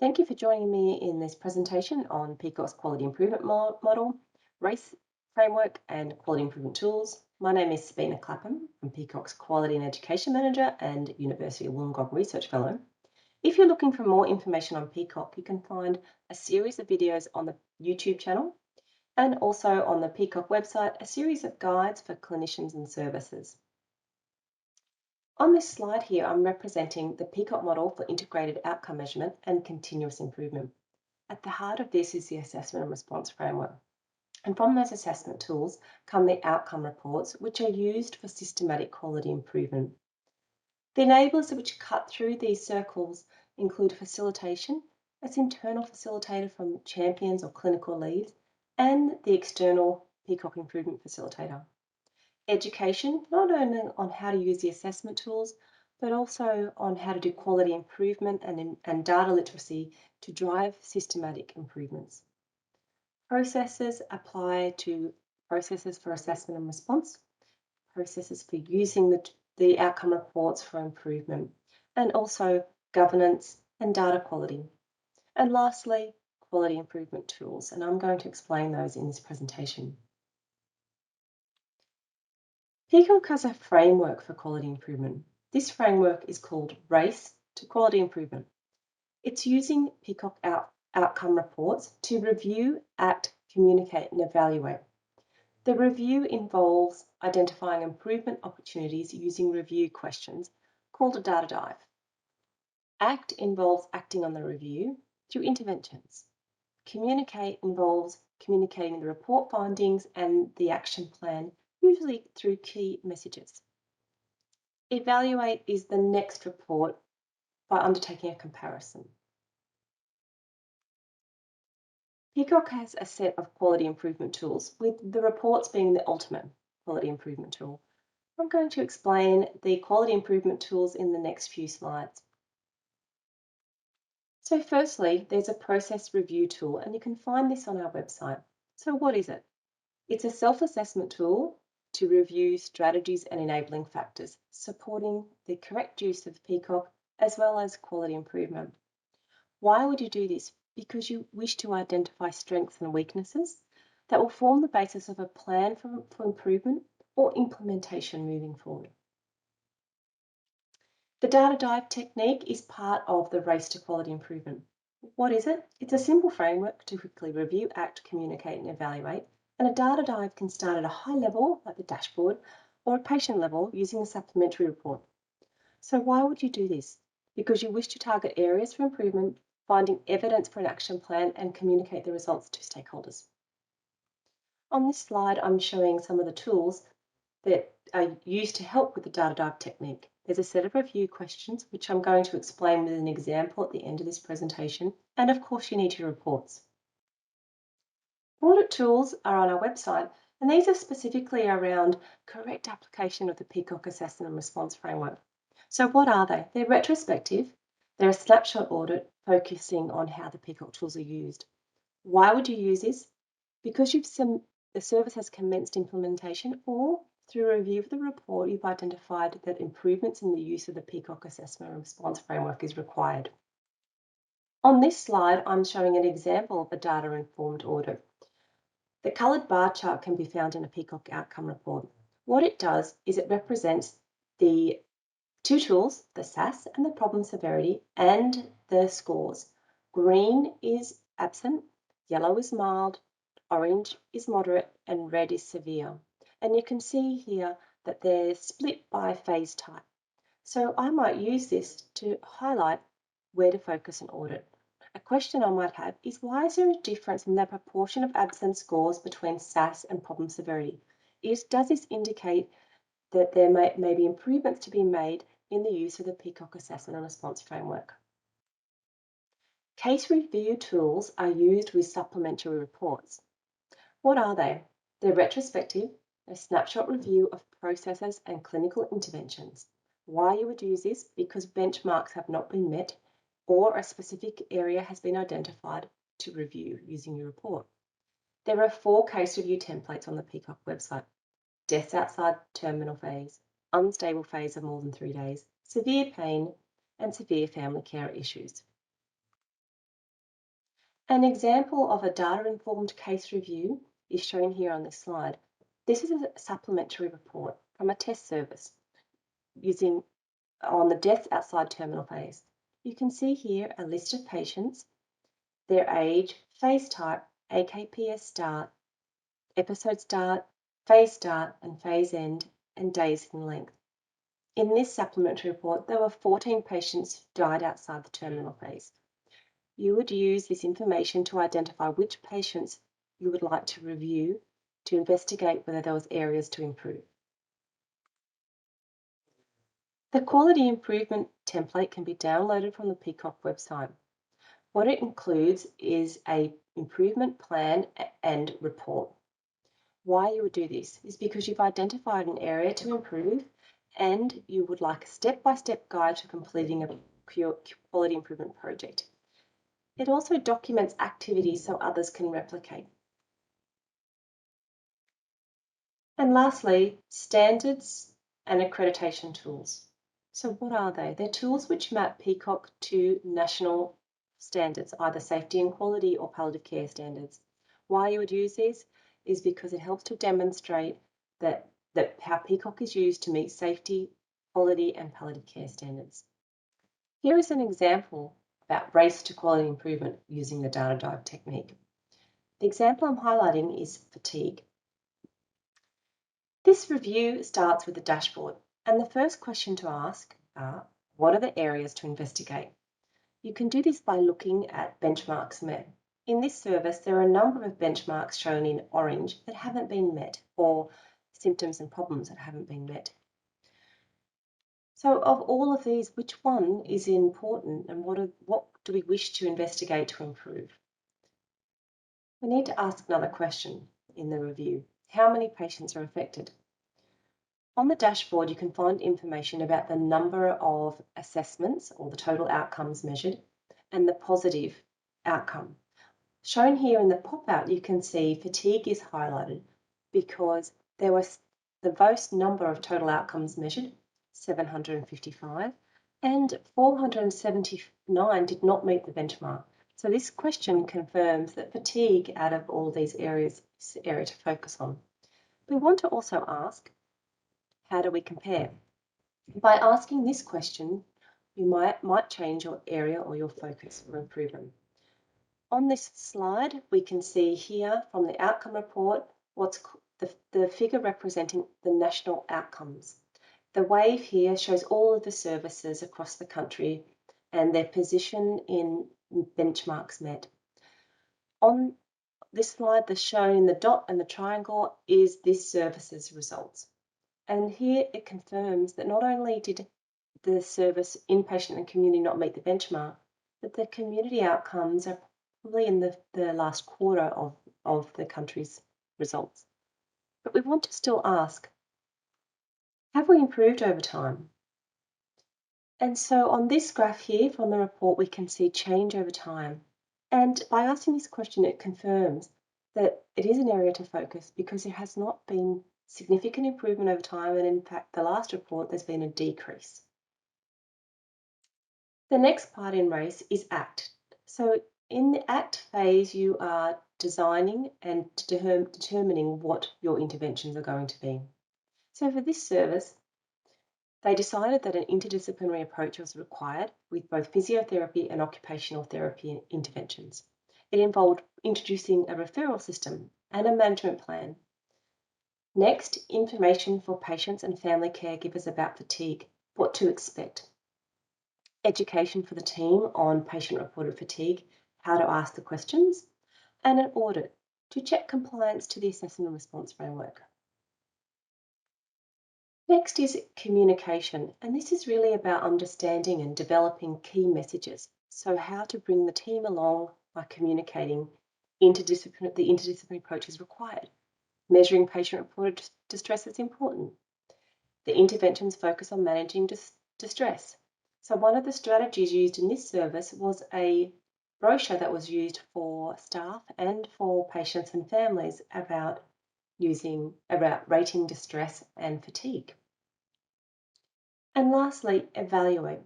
Thank you for joining me in this presentation on Peacock's Quality Improvement Model, Race Framework and Quality Improvement Tools. My name is Sabina Clapham. I'm Peacock's Quality and Education Manager and University of Wollongong Research Fellow. If you're looking for more information on Peacock, you can find a series of videos on the YouTube channel and also on the Peacock website, a series of guides for clinicians and services. On this slide here, I'm representing the Peacock model for integrated outcome measurement and continuous improvement. At the heart of this is the assessment and response framework. And from those assessment tools come the outcome reports, which are used for systematic quality improvement. The enablers which cut through these circles include facilitation, as internal facilitator from champions or clinical leads, and the external Peacock improvement facilitator. Education, not only on how to use the assessment tools, but also on how to do quality improvement and data literacy to drive systematic improvements. Processes apply to processes for assessment and response, processes for using the outcome reports for improvement, and also governance and data quality. And lastly, quality improvement tools, and I'm going to explain those in this presentation. Peacock has a framework for quality improvement. This framework is called Race to Quality Improvement. It's using Peacock outcome reports to review, act, communicate, and evaluate. The review involves identifying improvement opportunities using review questions called a data dive. Act involves acting on the review through interventions. Communicate involves communicating the report findings and the action plan, usually through key messages. Evaluate is the next report by undertaking a comparison. Peacock has a set of quality improvement tools, with the reports being the ultimate quality improvement tool. I'm going to explain the quality improvement tools in the next few slides. So firstly, there's a process review tool, and you can find this on our website. So what is it? It's a self-assessment tool to review strategies and enabling factors, supporting the correct use of Peacock as well as quality improvement. Why would you do this? Because you wish to identify strengths and weaknesses that will form the basis of a plan for improvement or implementation moving forward. The data dive technique is part of the race to quality improvement. What is it? It's a simple framework to quickly review, act, communicate, and evaluate. And a data dive can start at a high level, like the dashboard, or a patient level using a supplementary report. So why would you do this? Because you wish to target areas for improvement, finding evidence for an action plan, and communicate the results to stakeholders. On this slide, I'm showing some of the tools that are used to help with the data dive technique. There's a set of review questions, which I'm going to explain with an example at the end of this presentation. And of course, you need your reports. Audit tools are on our website, and these are specifically around correct application of the Peacock Assessment and Response Framework. So what are they? They're retrospective. They're a snapshot audit focusing on how the Peacock tools are used. Why would you use this? Because the service has commenced implementation, or through a review of the report, you've identified that improvements in the use of the Peacock Assessment and Response Framework is required. On this slide, I'm showing an example of a data-informed audit. The coloured bar chart can be found in a Peacock outcome report. What it does is it represents the two tools, the SAS and the problem severity, and the scores. Green is absent, yellow is mild, orange is moderate, and red is severe. And you can see here that they're split by phase type. So I might use this to highlight where to focus an audit. A question I might have is, why is there a difference in the proportion of absence scores between SAS and problem severity? Does this indicate that there may be improvements to be made in the use of the Peacock Assessment and Response Framework? Case review tools are used with supplementary reports. What are they? They're retrospective, a snapshot review of processes and clinical interventions. Why you would use this? Because benchmarks have not been met, or a specific area has been identified to review using your report. There are 4 case review templates on the Peacock website: deaths outside terminal phase, unstable phase of more than 3 days, severe pain, and severe family care issues. An example of a data-informed case review is shown here on this slide. This is a supplementary report from a test service using on the deaths outside terminal phase. You can see here a list of patients, their age, phase type, AKPS start, episode start, and phase end, and days in length. In this supplementary report, there were 14 patients who died outside the terminal phase. You would use this information to identify which patients you would like to review to investigate whether there was areas to improve. The quality improvement template can be downloaded from the Peacock website. What it includes is an improvement plan and report. Why you would do this is because you've identified an area to improve and you would like a step-by-step guide to completing a quality improvement project. It also documents activities so others can replicate. And lastly, standards and accreditation tools. So what are they? They're tools which map Peacock to national standards, either safety and quality or palliative care standards. Why you would use these is because it helps to demonstrate that how Peacock is used to meet safety, quality and palliative care standards. Here is an example about race to quality improvement using the data dive technique. The example I'm highlighting is fatigue. This review starts with the dashboard, and the first question to ask are, what are the areas to investigate? You can do this by looking at benchmarks met. In this service, there are a number of benchmarks shown in orange that haven't been met, or symptoms and problems that haven't been met. So of all of these, which one is important and what do we wish to investigate to improve? We need to ask another question in the review. How many patients are affected? On the dashboard, you can find information about the number of assessments or the total outcomes measured and the positive outcome. Shown here in the pop-out, you can see fatigue is highlighted because there was the most number of total outcomes measured, 755, and 479 did not meet the benchmark. So this question confirms that fatigue out of all these areas is the area to focus on. We want to also ask, how do we compare? By asking this question, you might change your area or your focus for improvement. On this slide, we can see here from the outcome report what's the figure representing the national outcomes. The wave here shows all of the services across the country and their position in benchmarks met. On this slide, the shown in the dot and the triangle is this service's results. And here it confirms that not only did the service inpatient and community not meet the benchmark, but the community outcomes are probably in the last quarter of the country's results. But we want to still ask, have we improved over time? And so on this graph here from the report, we can see change over time. And by asking this question, it confirms that it is an area to focus because there has not been significant improvement over time. And in fact, the last report, there's been a decrease. The next part in RACE is ACT. So in the ACT phase, you are designing and determining what your interventions are going to be. So for this service, they decided that an interdisciplinary approach was required with both physiotherapy and occupational therapy interventions. It involved introducing a referral system and a management plan. Next, information for patients and family caregivers about fatigue, what to expect. Education for the team on patient-reported fatigue, how to ask the questions, and an audit to check compliance to the assessment and response framework. Next is communication, and this is really about understanding and developing key messages. So how to bring the team along by communicating the interdisciplinary approach is required. Measuring patient-reported distress is important. The interventions focus on managing distress. So one of the strategies used in this service was a brochure that was used for staff and for patients and families about rating distress and fatigue. And lastly, evaluate.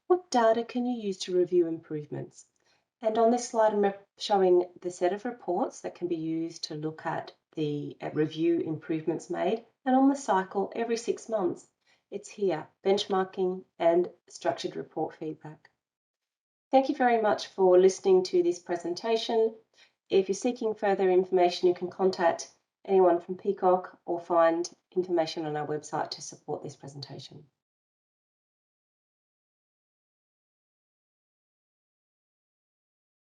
What data can you use to review improvements? And on this slide, I'm showing the set of reports that can be used to look at the review improvements made. And on the cycle, every 6 months, it's here, benchmarking and structured report feedback. Thank you very much for listening to this presentation. If you're seeking further information, you can contact anyone from Peacock or find information on our website to support this presentation.